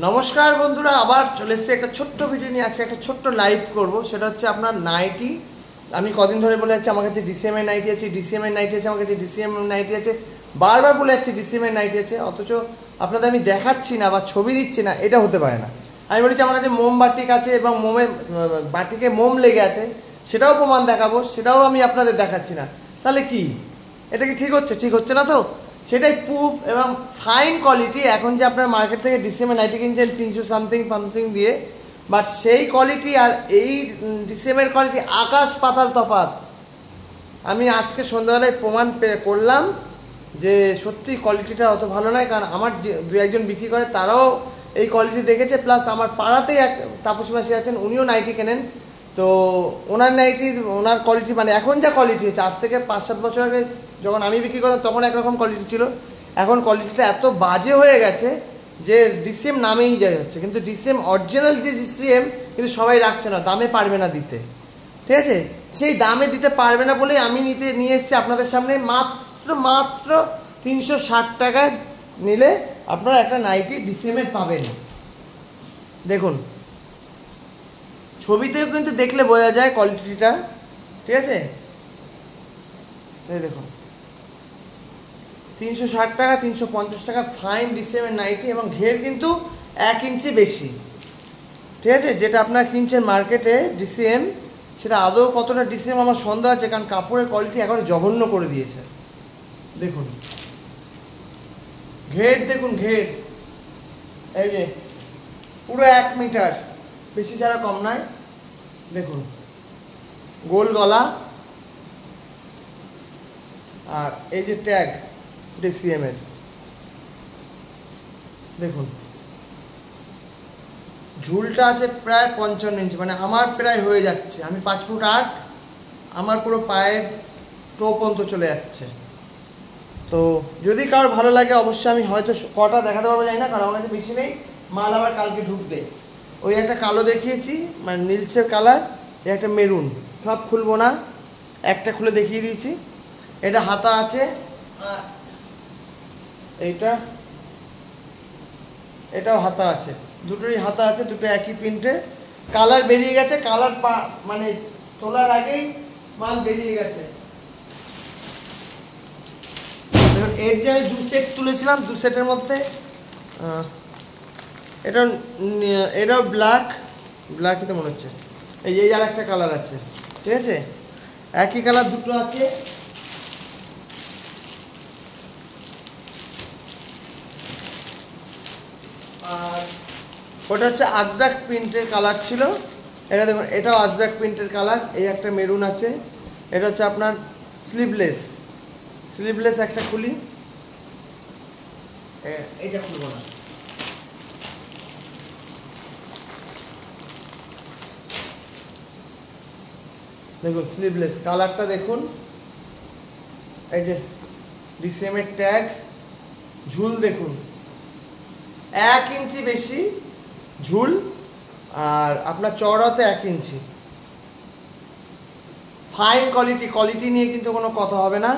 নমস্কার বন্ধুরা, আবার চলে এসেছি একটা ছোট্ট ভিডিও নিয়ে। আজকে একটা ছোট্ট লাইভ করব, সেটা হচ্ছে আপনার নাইটি। আমি কদিন ধরে বলে যাচ্ছি আমার কাছে ডিসিএম এর নাইটি আছে, ডিসিএম এর নাইটি আছে, আমার কাছে ডিসিএম নাইটি আছে, বারবার বলে যাচ্ছি ডিসিএম এর নাইটি আছে, অথচ আপনাদের আমি দেখাচ্ছি না বা ছবি দিচ্ছি না। এটা হতে পারে না। আমি বলেছি আমার কাছে মোমবাটিক আছে এবং মোমের বাটিকে মোম লেগে আছে, সেটাও প্রমাণ দেখাবো, সেটাও আমি আপনাদের দেখাচ্ছি না। তাহলে কি এটা কি ঠিক হচ্ছে? ঠিক হচ্ছে না তো। সেটাই প্রুফ এবং ফাইন কোয়ালিটি। এখন যে আপনার মার্কেট থেকে ডিসিএমের নাইটি কিনছেন 300 সামথিং দিয়ে, বাট সেই কোয়ালিটি আর এই ডিসিএমের কোয়ালিটি আকাশ পাতাল তফাৎ। আমি আজকে সন্ধ্যাবেলায় প্রমাণ করলাম যে সত্যি কোয়ালিটিটা অত ভালো নয়। কারণ আমার যে দু একজন বিক্রি করে তারাও এই কোয়ালিটি দেখেছে, প্লাস আমার পাড়াতেই এক তাপস মাসি আছেন, উনিও নাইটি কেনেন। তো ওনার নাইটি, ওনার কোয়ালিটি মানে এখন যা কোয়ালিটি হচ্ছে, আজ থেকে 5-7 বছর আগে যখন আমি বিক্রি করতাম তখন একরকম কোয়ালিটি ছিল, এখন কোয়ালিটিটা এত বাজে হয়ে গেছে যে ডিসিএম নামেই যায় হচ্ছে। কিন্তু ডিসিএম অরিজিনাল যে ডিসিএম কিন্তু সবাই রাখছে না, দামে পারবে না দিতে। ঠিক আছে, সেই দামে দিতে পারবে না বলেই আমি নিয়ে এসেছি আপনাদের সামনে। মাত্র 360 টাকায় নিলে আপনারা একটা নাইটি ডিসিএমের পাবেন। দেখুন, ছবিতেও কিন্তু দেখলে বোঝা যায় কোয়ালিটিটা। ঠিক আছে, এই দেখুন 360 টাকা, 350 টাকা ফাইন ডিসিএমের নাইটি, এবং ঘের কিন্তু 1 ইঞ্চি বেশি। ঠিক আছে, যেটা আপনারা কিনছেন মার্কেটে ডিসিএম, সেটা আদৌ কতটা ডিসিএম আমার সন্দেহ আছে, কারণ কাপড়ের কোয়ালিটি একেবারে জঘন্য করে দিয়েছে। দেখুন ঘের, দেখুন ঘের, এই যে পুরো 1 মিটার, বেশি ছাড়া কম নয়। দেখুন গোল গলা, আর এই যে ট্যাগ ডিসিএম এর, দেখুন ঝুলটা আছে প্রায় 55 ইঞ্চি, মানে আমার প্রায় হয়ে যাচ্ছে। আমি 5 ফুট 8, আমার পুরো পায়ের টো পর্যন্ত চলে যাচ্ছে। তো যদি কারোর ভালো লাগে অবশ্যই আমি হয়তো কটা দেখাতে পারবো, জানি না, কারণ আমার কাছে বেশি নেই, মাল আবার কালকে ঢুকবে। ওই একটা কালো দেখিয়েছি, মানে নীলচের কালার, এই একটা মেরুন, সব খুলবো না, একটা খুলে দেখিয়ে দিয়েছি। এটা হাতা আছে, এটাও হাতা আছে, দুটোরই হাতা আছে, দুটো একই প্রিন্টের। কালার বেরিয়ে গেছে, কালার মানে তোলার আগেই মাল বেরিয়ে গেছে। দেখুন এর যে আমি 2 সেট তুলেছিলাম, 2 সেটের মধ্যে এটাও ব্ল্যাকই তো মনে হচ্ছে। এই আর একটা কালার আছে, ঠিক আছে, একই কালার দুটো আছে। আর ওটা হচ্ছে আজরাক প্রিন্টের কালার ছিল, এটা দেখুন এটাও আজরাক প্রিন্টের কালার। এই একটা মেরুন আছে, এটা হচ্ছে আপনার স্লিভলেস একটা খুলি, এইটা খুলবো না। দেখুন স্লিভলেস কালারটা দেখুন, এই যে ডিসিএম এর ট্যাগ, ঝুল দেখুন 1 ইঞ্চি বেশি ঝুল, আর আপনার চওড়াতে 1 ইঞ্চি। ফাইন কোয়ালিটি নিয়ে কিন্তু কোনো কথা হবে না।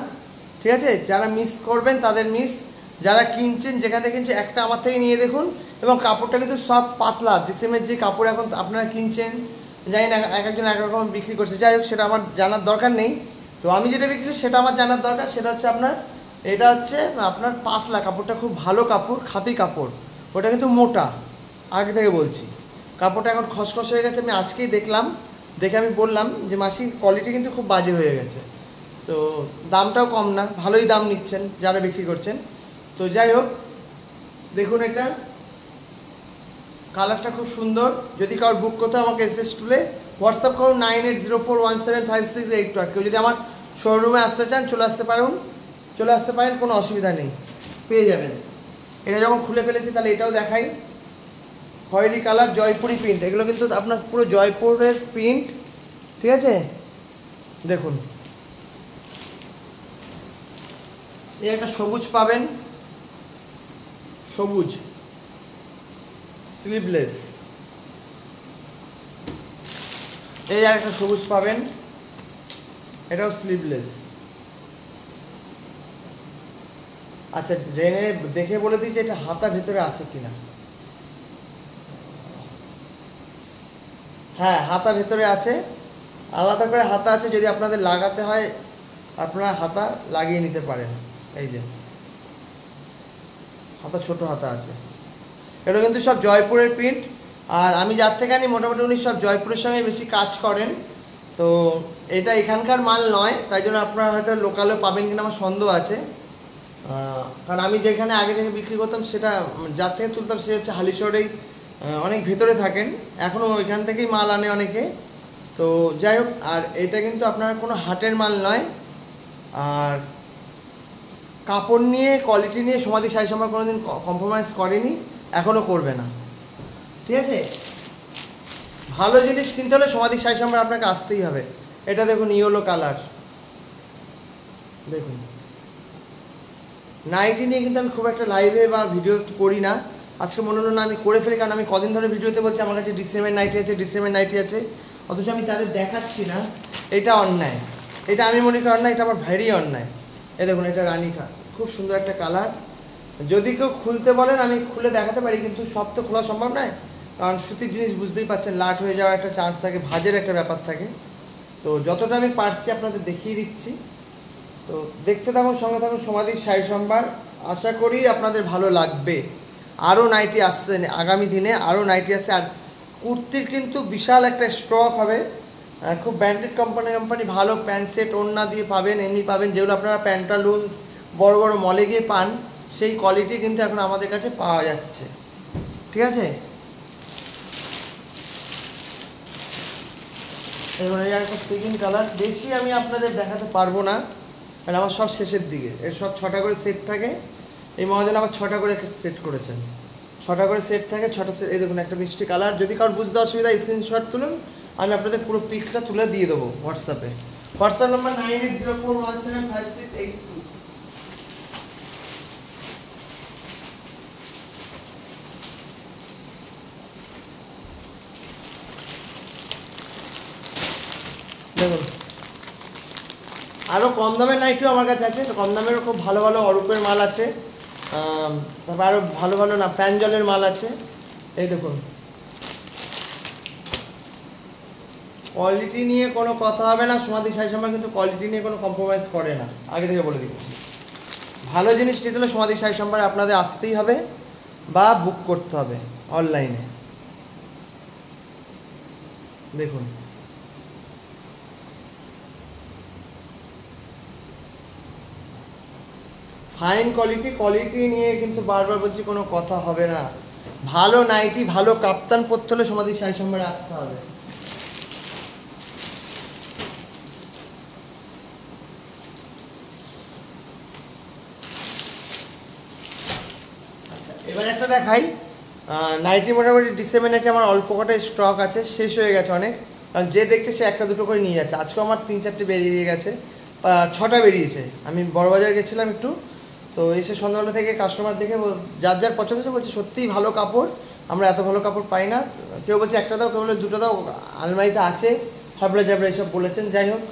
ঠিক আছে, যারা মিস করবেন তাদের মিস, যারা কিনছেন যেখান থেকে কিনছেন একটা আমার থেকে নিয়ে দেখুন। এবং কাপড়টা কিন্তু সব পাতলা, ডিসিএমের যে কাপড় এখন আপনারা কিনছেন, জানি না এক একজন এক রকম বিক্রি করছে, যাই হোক সেটা আমার জানার দরকার নেই। তো আমি যেটা বিক্রি করি সেটা আমার জানার দরকার, সেটা হচ্ছে আপনার, এটা হচ্ছে আপনার পাতলা কাপড়টা, খুব ভালো কাপড়, খাপি কাপড়, ওটা কিন্তু মোটা। আগে থেকে বলছি, কাপড়টা এখন খসখস হয়ে গেছে। আমি আজকেই দেখলাম, দেখে আমি বললাম যে মাসি কোয়ালিটি কিন্তু খুব বাজে হয়ে গেছে। তো দামটাও কম না, ভালোই দাম নিচ্ছেন যারা বিক্রি করছেন। তো যাই হোক, দেখুন এটা কালারটা খুব সুন্দর। যদি কারোর বুক করতে আমাকে এসএস টুলে হোয়াটসঅ্যাপ করুন 9804175682। কেউ যদি আমার শোরুমে আসতে চান চলে আসতে পারেন, কোনো অসুবিধা নেই, পেয়ে যাবেন। এটা যখন খুলে ফেলেছি তাহলে এটাও দেখাই, খয়েরি কালার, জয়পুরি প্রিন্ট, এগুলো কিন্তু আপনার পুরো জয়পুরের প্রিন্ট। ঠিক আছে, দেখুন এই একটা সবুজ পাবেন, সবুজ স্লিভলেস, এই আর একটা সবুজ পাবেন, এটাও স্লিভলেস। আচ্ছা জেনে দেখে বলে দিই যে এটা হাতা ভেতরে আছে কিনা। হ্যাঁ, হাতা ভেতরে আছে, আলাদা করে হাতা আছে, যদি আপনাদের লাগাতে হয় আপনারা হাতা লাগিয়ে নিতে পারেন। এই যে হাতা, ছোট হাতা আছে। এটা কিন্তু সব জয়পুরের প্রিন্ট, আর আমি যার থেকে আনি মোটামুটি উনি সব জয়পুরের সঙ্গে বেশি কাজ করেন। তো এটা এখানকার মাল নয়, তাই জন্য আপনারা হয়তো লোকালেও পাবেন কিনা আমার সন্দেহ আছে। কারণ আমি যেখানে আগে থেকে বিক্রি করতাম সেটা যার থেকে তুলতাম সে হচ্ছে হালিশহরেই অনেক ভেতরে থাকেন, এখনও ওইখান থেকেই মাল আনে অনেকে। তো যাই হোক, আর এটা কিন্তু আপনার কোনো হাটের মাল নয়। আর কাপড় নিয়ে, কোয়ালিটি নিয়ে সমাধি শাড়ি সম্ভার কোনো দিন কম্প্রোমাইজ করেনি, এখনও করবে না। ঠিক আছে, ভালো জিনিস কিনতে হলে সমাধি শাড়ি সম্ভার আপনাকে আসতেই হবে। এটা দেখুন ইয়েলো কালার, দেখুন নাইটি নিয়ে কিন্তু আমি খুব একটা লাইভে বা ভিডিও করি না। আজকে মনে হলো না আমি করে ফেলি, কারণ আমি কদিন ধরে ভিডিওতে বলছি আমার কাছে ডিসিএমের নাইটি আছে, ডিসিএমের নাইটি আছে, অথচ আমি তাদের দেখাচ্ছি না। এটা অন্যায়, এটা আমি মনে করি অন্যায়, এটা আমার ভারী অন্যায়। এই দেখুন এটা রানিকা, খুব সুন্দর একটা কালার। যদি কেউ খুলতে বলেন আমি খুলে দেখাতে পারি, কিন্তু সব তো খোলা সম্ভব নয়, কারণ সুতির জিনিস বুঝতেই পারছেন লাট হয়ে যাওয়ার একটা চান্স থাকে, ভাঁজের একটা ব্যাপার থাকে। তো যতটা আমি পারছি আপনাদের দেখিয়ে দিচ্ছি, তো দেখতে থাকুন, সঙ্গে থাকুন সমাধির শাড়ি সম্ভার। আশা করি আপনাদের ভালো লাগবে। আরও নাইটি আসছে আগামী দিনে, আরও নাইটি আসছে। আর কুর্তির কিন্তু বিশাল একটা স্টক হবে, খুব ব্র্যান্ডেড কোম্পানি ভালো প্যান্ট সেট ওড়না দিয়ে পাবেন, এমনি পাবেন, যেগুলো আপনারা প্যান্টালুন্স বড় বড় মলে গিয়ে পান, সেই কোয়ালিটি কিন্তু এখন আমাদের কাছে পাওয়া যাচ্ছে। ঠিক আছে, এবার এই একটা সেকেন্ড কালার, বেশি আমি আপনাদের দেখাতে পারবো না, কারণ আমার সব শেষের দিকে। এর সব 6টা করে সেট থাকে, এই মহাজন আবার 6টা করে সেট করেছেন, 6টা করে সেট থাকে, 6টা সেট। এই দেখুন একটা মিষ্টি কালার, যদি কারোর বুঝতে অসুবিধা স্ক্রিনশট তুলুন, আমি আপনাদের পুরো পিকটা তুলে দিয়ে দেবো হোয়াটসঅ্যাপে। WhatsApp number 9804175682। দেখুন আরও কম দামের নাইটিও আমার কাছে আছে, কম দামেরও খুব ভালো ভালো অরূপের মাল আছে, তারপর আরও ভালো ভালো না প্যানজলের মাল আছে। এই দেখুন কোয়ালিটি নিয়ে কোনো কথা হবে না, সমাধি শাড়ি সম্ভার কিন্তু কোয়ালিটি নিয়ে কোনো কম্প্রোমাইজ করে না, আগে থেকে বলে দিচ্ছি। ভালো জিনিস নিতে হলে সমাধি শাড়ি সম্ভারে আপনাদের আসতেই হবে বা বুক করতে হবে অনলাইনে। দেখুন ফাইন কোয়ালিটি নিয়ে কিন্তু বারবার বলছি কোনো কথা হবে না। ভালো নাইটি ভালো কাপ্তান পরতে হলে সমাধি শাড়ি সম্ভারে আসতে হবে। আচ্ছা এবার একটা দেখাই, নাইটি মোটামুটি ডিসেম্বর নাইটি আমার অল্প কটা স্টক আছে, শেষ হয়ে গেছে অনেক, কারণ যে দেখছে সে একটা দুটো করে নিয়ে যাচ্ছে। আজকে আমার 3-4টে বেরিয়ে গেছে, 6টা বেরিয়েছে। আমি বড়বাজার গেছিলাম একটু, তো এসে সন্ধ্যাবেলা থেকে কাস্টমার দেখে যার যার পছন্দ হচ্ছে বলছে সত্যিই ভালো কাপড়, আমরা এত ভালো কাপড় পাই না। কেউ বলছে একটা দাও, কেউ বলে দুটো দাও, আলমারিতে আছে, হাবড়া জাবড়া এসব বলেছেন। যাই হোক,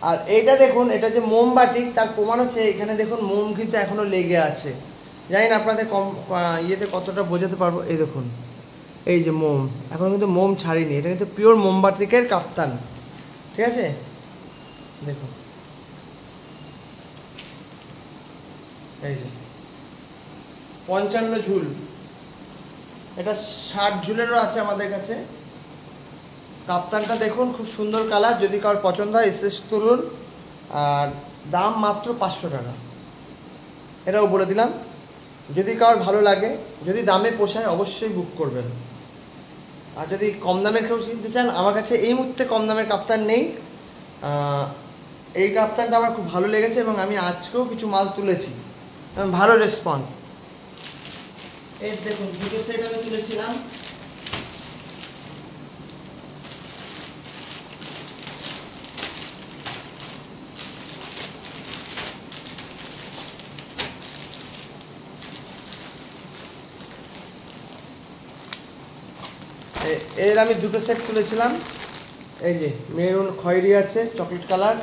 আর এইটা দেখুন, এটা যে মোমবাটি, তার প্রমাণ হচ্ছে এখানে দেখুন মোম কিন্তু এখনও লেগে আছে। জানি না আপনাদের ইয়েতে কতটা বোঝাতে পারবো। এই দেখুন এই যে মোম, এখন কিন্তু মোম ছাড়িনি, এটা কিন্তু পিওর মোমবাতিকের কাপ্তান। ঠিক আছে, দেখুন এই যে 55 ঝুল, এটা 60 ঝুলেরও আছে আমাদের কাছে। কাপ্তানটা দেখুন খুব সুন্দর কালার, যদি কারোর পছন্দ হয় এসএস তুলুন। আর দাম মাত্র 500 টাকা, এটাও বলে দিলাম। যদি কারোর ভালো লাগে, যদি দামে পোষায় অবশ্যই বুক করবেন। আর যদি কম দামের কেউ কিনতে চান, আমার কাছে এই মুহূর্তে কম দামের কাপ্তান নেই। এই কাপ্তানটা আমার খুব ভালো লেগেছে এবং আমি আজকেও কিছু মাল তুলেছি, ভালো রেসপন্স। এই দেখুন দুটো সেট আমি তুলেছিলাম। এর আমি দুটো সেট তুলেছিলাম। এই যে মেরুন খয়েরি আছে, চকলেট কালার,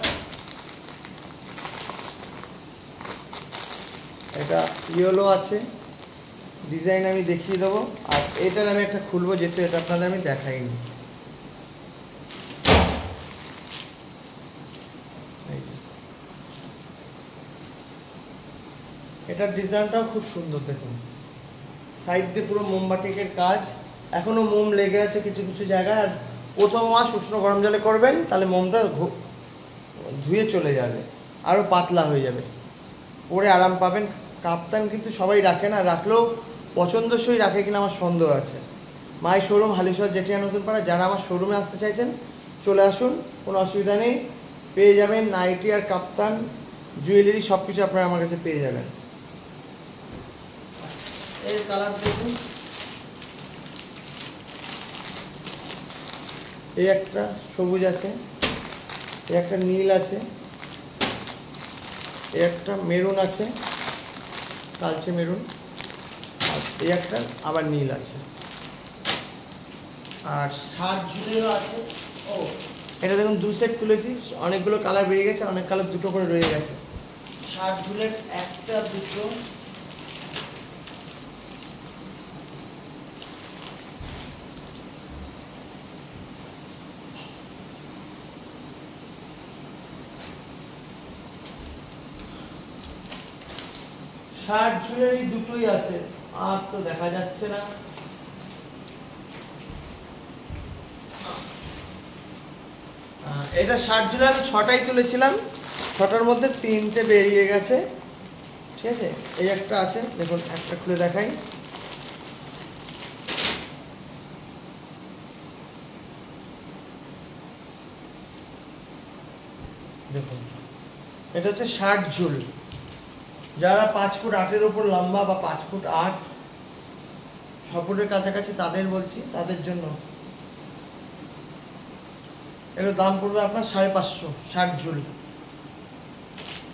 এটা ইয়েলো আছে, ডিজাইন আমি দেখিয়ে দেবো। আর এটার আমি একটা খুলবো, যেহেতু এটা আপনাদের আমি দেখাইনি। এটার ডিজাইনটাও খুব সুন্দর, দেখুন সাইড দিয়ে পুরো মোমবাটিকের কাজ, এখনও মোম লেগে আছে কিছু কিছু জায়গায়। আর প্রথম মাস উষ্ণ গরম জলে করবেন, তাহলে মোমটা ধুয়ে চলে যাবে, আরও পাতলা হয়ে যাবে, পরে আরাম পাবেন। কাপ্তান কিন্তু সবাই রাখে না, রাখলেও পছন্দসই রাখে কিনা আমার সন্দেহ আছে। মাই শোরুম হালিশহর জেঠিয়া নতুন পাড়া। যারা আমার শোরুমে আসতে চাইছেন চলে আসুন, কোনো অসুবিধা নেই, পেয়ে যাবেন নাইটি আর কাপ্তান জুয়েলারি সব কিছু আপনারা আমার কাছে পেয়ে যাবেন। এর কালার দেখুন, এই একটা সবুজ আছে, এই একটা নীল আছে, এই একটা মেরুন আছে, কালচে মেরুন, আর এই একটা আবার নীল আছে, আর 60 ঝুলেরও আছে। ও এটা দেখুন 2 সেট তুলেছি, অনেকগুলো কালার বেরিয়ে গেছে, অনেক কালার দুটো করে রয়ে গেছে। 60 ঝুলের একটা দুটো ষাট ঝুলেরই দুটোই আছে, আর তো দেখা যাচ্ছে না। এটা 60 ঝুলে আমি 6টাই তুলেছিলাম, 6টার মধ্যে 3টে বেরিয়ে গেছে, ঠিক আছে। এই একটা আছে, দেখুন একটা খুলে দেখাই, দেখুন এটা হচ্ছে 60 ঝুল। যারা 5 ফুট 8-এর উপর লম্বা বা 5 ফুট 8, 6 ফুটের কাছাকাছি তাদের বলছি, তাদের জন্য এর দাম পড়বে আপনার 550, 60 ঝুল,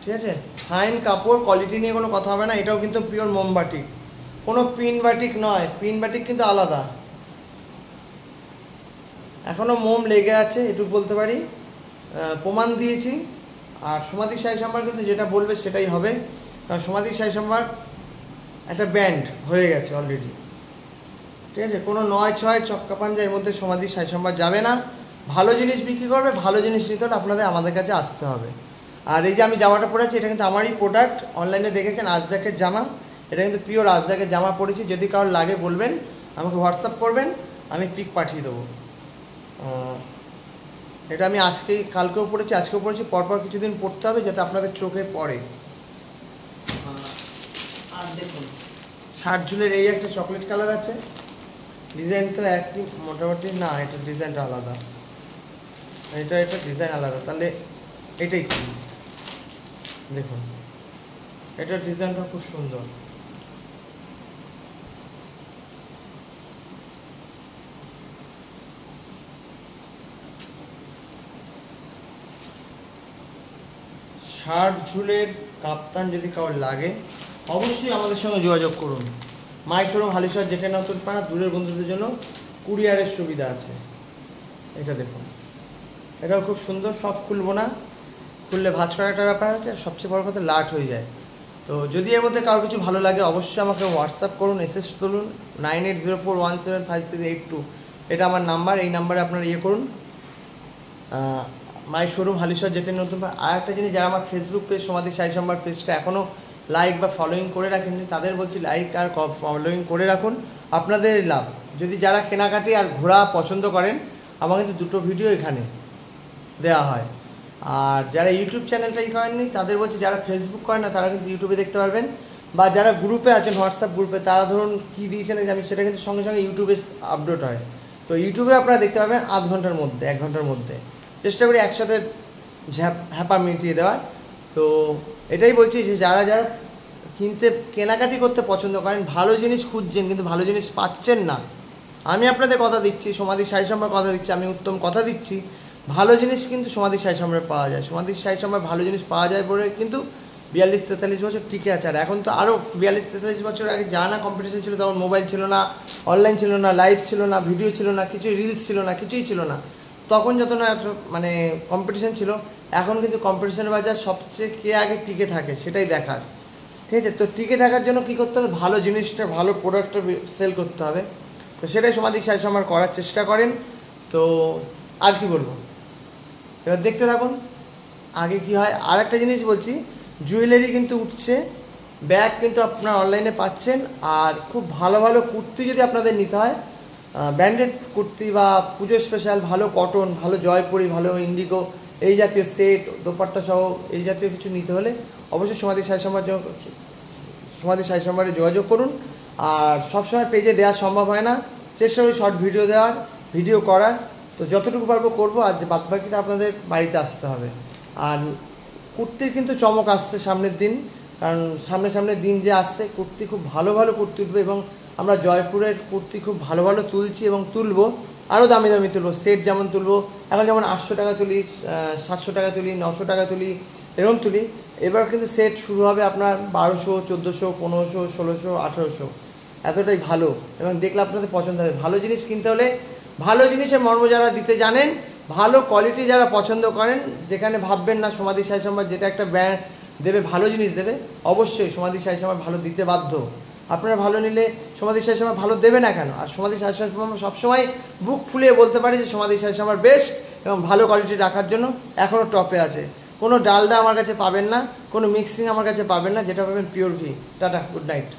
ঠিক আছে। ফাইন কাপড়, কোয়ালিটি নিয়ে কোনো কথা হবে না। এটাও কিন্তু পিওর মোমবাটিক, কোনো পিন বাটিক নয়, পিন বাটিক কিন্তু আলাদা। এখনও মোম লেগে আছে এটুকু বলতে পারি, প্রমাণ দিয়েছি। আর সমাধি শাহী সম্ভার কিন্তু যেটা বলবে সেটাই হবে, কারণ সমাধি শাহী সম্ভার একটা ব্যান্ড হয়ে গেছে অলরেডি, ঠিক আছে। কোনো 9-6 চক্কা পাঞ্জা এর মধ্যে সমাধি শাহী সম্ভার যাবে না। ভালো জিনিস বিক্রি করবে, ভালো জিনিস নিতে হলে আপনাদের আমাদের কাছে আসতে হবে। আর এই যে আমি জামাটা পরেছি, এটা কিন্তু আমারই প্রোডাক্ট, অনলাইনে দেখেছেন আজরাকের জামা, এটা কিন্তু পিওর আজরাকের জামা পরেছি। যদি কারোর লাগে বলবেন, আমাকে হোয়াটসঅ্যাপ করবেন, আমি পিক পাঠিয়ে দেবো। এটা আমি কালকেও পরেছি, আজকেও পরেছি, পরপর কিছুদিন পরতে হবে যাতে আপনাদের চোখে পড়ে। আর দেখুন 60 ঝুলের এই একটা চকলেট কালার আছে, ডিজাইন তো একই মোটামুটি, না এটা ডিজাইনটা আলাদা, এটা ডিজাইন আলাদা, তাহলে এটাই কি, দেখুন এটার ডিজাইনটা খুব সুন্দর। ষাট ঝুলের কাপ্তান যদি কারোর লাগে অবশ্যই আমাদের সঙ্গে যোগাযোগ করুন। মাই শোরুম হালিশহর যেখানে নতুন পাড়া, দূরের বন্ধুদের জন্য কুরিয়ারের সুবিধা আছে। এটা দেখুন, এটাও খুব সুন্দর, সব খুলবো না, খুললে ভাঁজ করার একটা ব্যাপার আছে, সবচেয়ে বড় কথা লাট হয়ে যায়। তো যদি এর মধ্যে কারো কিছু ভালো লাগে অবশ্যই আমাকে হোয়াটসঅ্যাপ করুন, এসএস তুলুন, 9804175682, এটা আমার নাম্বার, এই নাম্বারে আপনারা করুন। মাই শোরুম হালিশহর যেটা নতুন। আর একটা জিনিস, যারা আমার ফেসবুক পেজ সমাধি শাহী সম্ভার পেজটা এখনও লাইক বা ফলোয়িং করে রাখেননি, তাদের বলছি লাইক আর ফলোয়িং করে রাখুন, আপনাদের লাভ। যদি যারা কেনাকাটি আর ঘোরা পছন্দ করেন, আমার কিন্তু দুটো ভিডিও এখানে দেওয়া হয়। আর যারা ইউটিউব চ্যানেলটাই করেননি তাদের বলছি, যারা ফেসবুক করেন না তারা কিন্তু ইউটিউবে দেখতে পারবেন, বা যারা গ্রুপে আছেন হোয়াটসঅ্যাপ গ্রুপে, তারা ধরুন কী দিয়েছেন আমি সেটা কিন্তু সঙ্গে সঙ্গে ইউটিউবে আপলোড হয়। তো ইউটিউবে আপনারা দেখতে পারবেন আধ ঘন্টার মধ্যে, 1 ঘন্টার মধ্যে। চেষ্টা করি একসাথে হ্যাপা মিটিয়ে দেওয়ার। তো এটাই বলছি যে যারা যারা কেনাকাটি করতে পছন্দ করেন, ভালো জিনিস খুঁজছেন কিন্তু ভালো জিনিস পাচ্ছেন না, আমি আপনাদের কথা দিচ্ছি, সমাধি শাহী সম্ভার কথা দিচ্ছি, আমি উত্তম কথা দিচ্ছি, ভালো জিনিস কিন্তু সমাধি শাহী সম্ভারে পাওয়া যায়। সমাধি শাহী সম্ভার ভালো জিনিস পাওয়া যায় বলে কিন্তু 42-43 বছর টিকে আছে। আর এখন তো আরও 42-43 বছর আগে যা না কম্পিটিশন ছিল, তখন মোবাইল ছিল না, অনলাইন ছিল না, লাইভ ছিল না, ভিডিও ছিল না, কিছুই রিলস ছিল না, কিছুই ছিল না। তখন যত না মানে কম্পিটিশন ছিল, এখন কিন্তু কম্পিটিশনের বাজার সবচেয়ে কে আগে টিকে থাকে সেটাই দেখার, ঠিক আছে। তো টিকে থাকার জন্য কী করতে হবে, ভালো জিনিসটা, ভালো প্রোডাক্টটা সেল করতে হবে। তো সেটাই সমাধি শাহী সম্ভার করার চেষ্টা করেন। তো আর কি বলবো, এবার দেখতে থাকুন আগে কি হয়। আর একটা জিনিস বলছি, জুয়েলারি কিন্তু উঠছে, ব্যাগ কিন্তু আপনারা অনলাইনে পাচ্ছেন। আর খুব ভালো ভালো কুর্তি যদি আপনাদের নিতে হয়, ব্র্যান্ডেড কুর্তি বা পুজো স্পেশাল ভালো কটন, ভালো জয়পুরি, ভালো ইন্ডিগো এই জাতীয় সেট দোপাট্টা সহ এই জাতীয় কিছু নিতে হলে অবশ্যই সমাধি শাড়ি সম্ভারে যোগাযোগ করুন। আর সবসময় পেজে দেওয়া সম্ভব হয় না, চেষ্টা করি শর্ট ভিডিও করার, তো যতটুকু পারবো করবো। আর যে বাদবাকিটা আপনাদের বাড়িতে আসতে হবে। আর কুর্তির কিন্তু চমক আসছে সামনের দিন, কারণ সামনের দিন যে আসছে কুর্তি খুব ভালো কুর্তি উঠবে, এবং আমরা জয়পুরের কুর্তি খুব ভালো তুলছি এবং তুলবো, আরও দামি তুলবো। সেট যেমন তুলবো, এখন যেমন 800 টাকা তুলি, 700 টাকা তুলি, 900 টাকা তুলি, এরকম তুলি। এবার কিন্তু সেট শুরু হবে আপনার 1200, 1400, 1500, 1600, 1800, এতটাই ভালো, এবং দেখলে আপনাদের পছন্দ হবে। ভালো জিনিস কিনতে হলে ভালো জিনিসের মর্ম যারা দিতে জানেন, ভালো কোয়ালিটি যারা পছন্দ করেন, যেখানে ভাববেন না সমাধি শাড়ি সম্ভার যেটা একটা ব্র্যান্ড দেবে, ভালো জিনিস দেবে, অবশ্যই সমাধি শাড়ি সম্ভার ভালো দিতে বাধ্য। আপনারা ভালো নিলে সমাধি শাড়ি সম্ভার ভালো দেবে না কেন? আর সমাধি শাড়ি সম্ভার সবসময় বুক ফুলিয়ে বলতে পারি যে সমাধি শাড়ি সম্ভার বেস্ট, এবং ভালো কোয়ালিটি রাখার জন্য এখনও টপে আছে। কোনো ডালডা আমার কাছে পাবেন না, কোনো মিক্সিং আমার কাছে পাবেন না, যেটা পাবেন পিওর ঘি। Tata, good night.